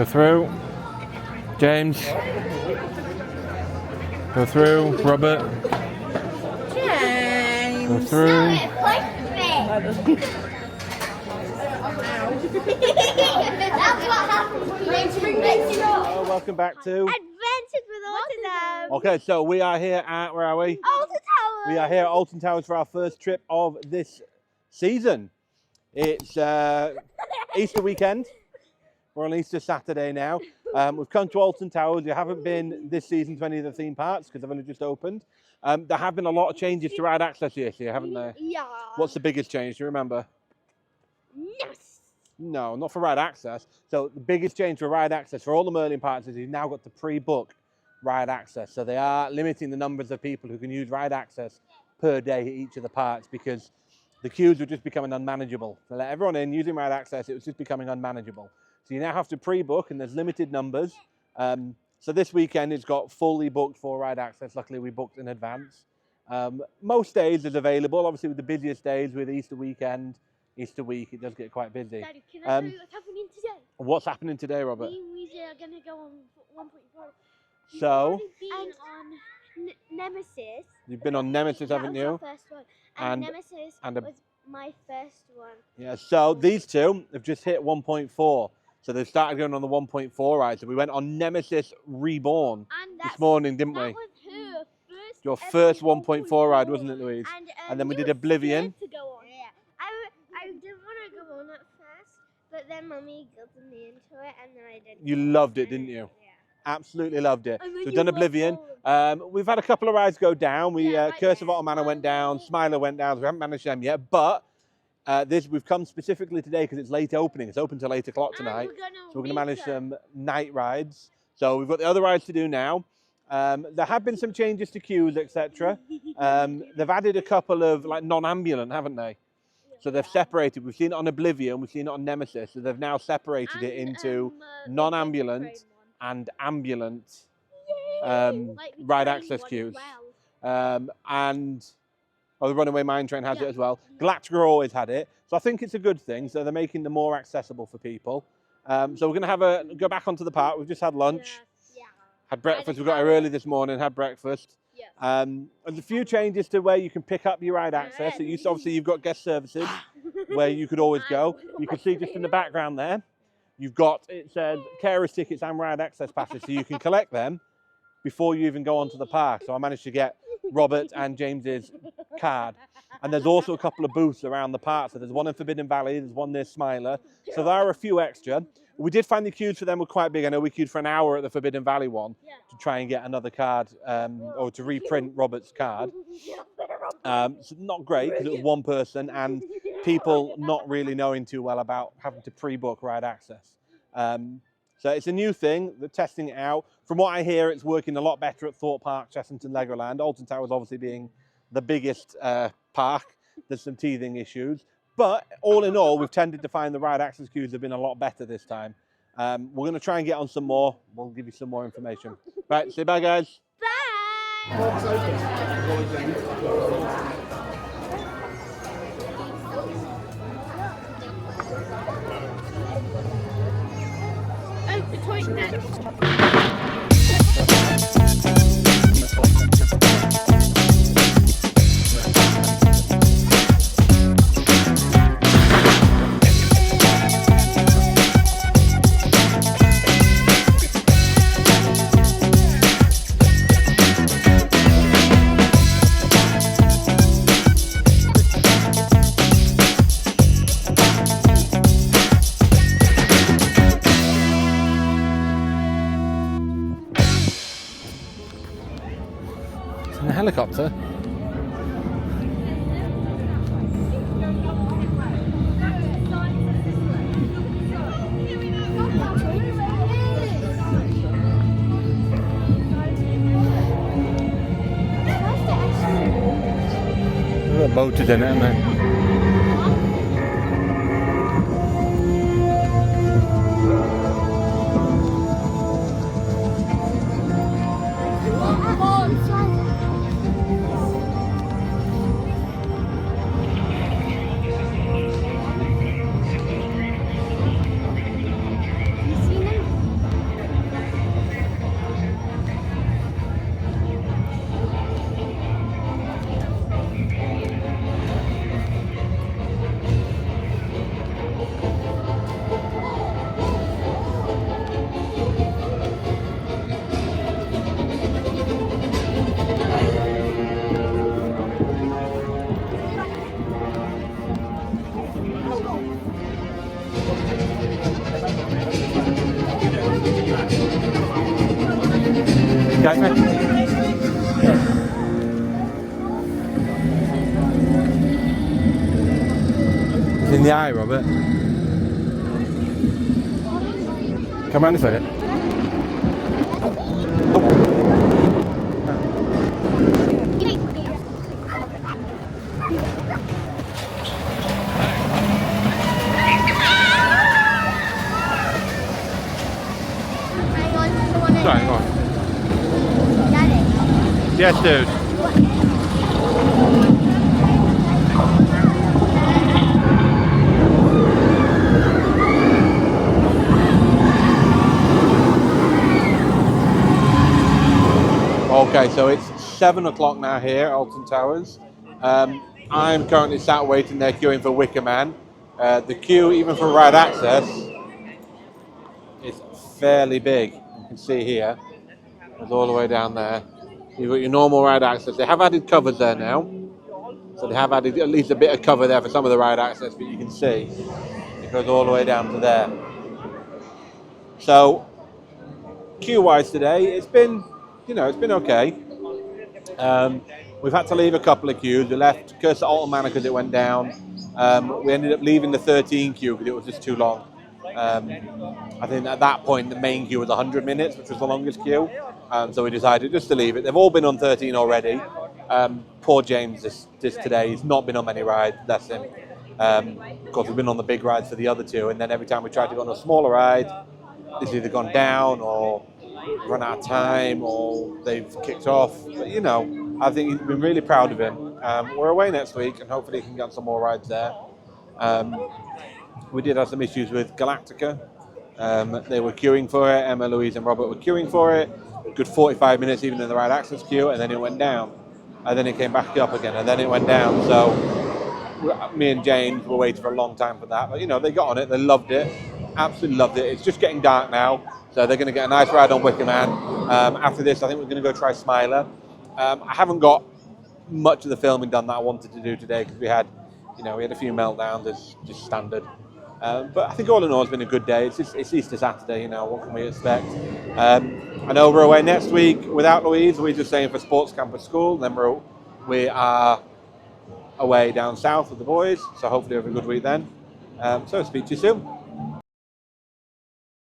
Go through. James. Go through. Robert. James. Go through. That's what happened. Welcome back to Adventures with Autism. Okay, so we are here at, where are we? Alton Towers. We are here at Alton Towers for our first trip of this season. It's Easter weekend. We're on Easter Saturday now. We've come to Alton Towers. You haven't been this season to any of the theme parks because they've only just opened. There have been a lot of changes to ride access this year, haven't there? Yeah. What's the biggest change? Do you remember? Yes. No, not for ride access. So the biggest change for ride access for all the Merlin parks is you've now got to pre-book ride access. So they are limiting the numbers of people who can use ride access per day at each of the parks because the queues were just becoming unmanageable. To let everyone in using ride access, it was just becoming unmanageable. So you now have to pre-book and there's limited numbers. So this weekend it's got fully booked for ride access. Luckily we booked in advance. Most days is available. Obviously with the busiest days with Easter weekend, Easter week, it does get quite busy. Daddy, can I tell you what's happening today? What's happening today, Robert? Me and Louise are going to go on 1.4. So, And on Nemesis. you've been on Nemesis, haven't you? That was our first one. And Nemesis and was my first one. Yeah, so these two have just hit 1.4. So they've started going on the 1.4 ride. So we went on Nemesis Reborn this morning, didn't we? That was her first Your first 1.4 ride, wasn't it, Louise? And then we did Oblivion. To go on. Yeah. I didn't want to go on at first, but then Mummy got me into it, and then I did. You loved it, didn't you? Yeah. Absolutely loved it. And So then we've you done loved Oblivion. all We've had a couple of rides go down. Yeah, Curse of Otto Manor went down, Smiler went down. So we haven't managed them yet. But we've come specifically today because it's late opening. It's open till 8 o'clock tonight. So we're going to manage some night rides. So we've got the other rides to do now. There have been some changes to queues, etc. They've added a couple of like non-ambulant, haven't they? So they've separated. We've seen it on Oblivion, we've seen it on Nemesis. So they've now separated it into non-ambulant and ambulant ride access queues. And the Runaway Mine Train has it as well. Galactica always had it. So I think it's a good thing. So they're making them more accessible for people. So we're going to go back onto the park. We've just had lunch. Had breakfast. We got here early this morning, had breakfast. There's a few changes to where you can pick up your ride access. So obviously you've got guest services where you could always go. You can see just in the background there, you've got, it says carers tickets and ride access passes. So you can collect them before you even go onto the park. So I managed to get Robert and James's card. And there's also a couple of booths around the park. So there's one in Forbidden Valley, there's one near Smiler. So there are a few extra. We did find the queues for them were quite big. I know we queued for an hour at the Forbidden Valley one to try and get another card or to reprint Robert's card. So not great because it was one person and people not really knowing too well about having to pre-book ride access. So it's a new thing. They're testing it out. From what I hear, it's working a lot better at Thorpe Park, Chessington, Legoland. Alton Towers obviously being the biggest park. There's some teething issues. But all in all, we've tended to find the ride access queues have been a lot better this time. We're going to try and get on some more. We'll give you some more information. Right, say bye, guys. Bye. Oh, the toy net. In a helicopter. There's a boat in it, isn't there? It's in the eye, Robert. Come around this way. Sorry, go on. Yes, dude. Okay, so it's 7 o'clock now here at Alton Towers. I'm currently sat waiting there queuing for Wicker Man. The queue, even for ride access, is fairly big. You can see here. It's all the way down there. You've got your normal ride access. They have added covers there now. So they have added at least a bit of cover there for some of the ride access, but you can see it goes all the way down to there. So, queue-wise today, it's been okay. We've had to leave a couple of queues. We left Curse at Alton Manor because it went down. We ended up leaving the 13 queue because it was just too long. I think at that point the main queue was 100 minutes, which was the longest queue. So we decided just to leave it. They've all been on 13 already. Poor James this today. He's not been on many rides, bless him. Of course, we've been on the big rides for the other two, and then every time we tried to go on a smaller ride, it's either gone down or run out of time or they've kicked off. But I think we've been really proud of him. We're away next week and hopefully he can get some more rides there. We did have some issues with Galactica. They were queuing for it. Emma, Louise and Robert were queuing for it. Good 45 minutes even in the ride access queue, and then it went down. And then it came back up again, and then it went down. So me and James were waiting for a long time for that. But they got on it. They loved it. Absolutely loved it. It's just getting dark now. So they're going to get a nice ride on Wicker Man. After this, I think we're going to go try Smiler. I haven't got much of the filming done that I wanted to do today because we had a few meltdowns as just standard. But I think all in all, it's been a good day. It's Easter Saturday, what can we expect? I know we're away next week without Louise. We're just staying for sports camp at school. Then we are away down south with the boys. So hopefully we have a good week then. So speak to you soon.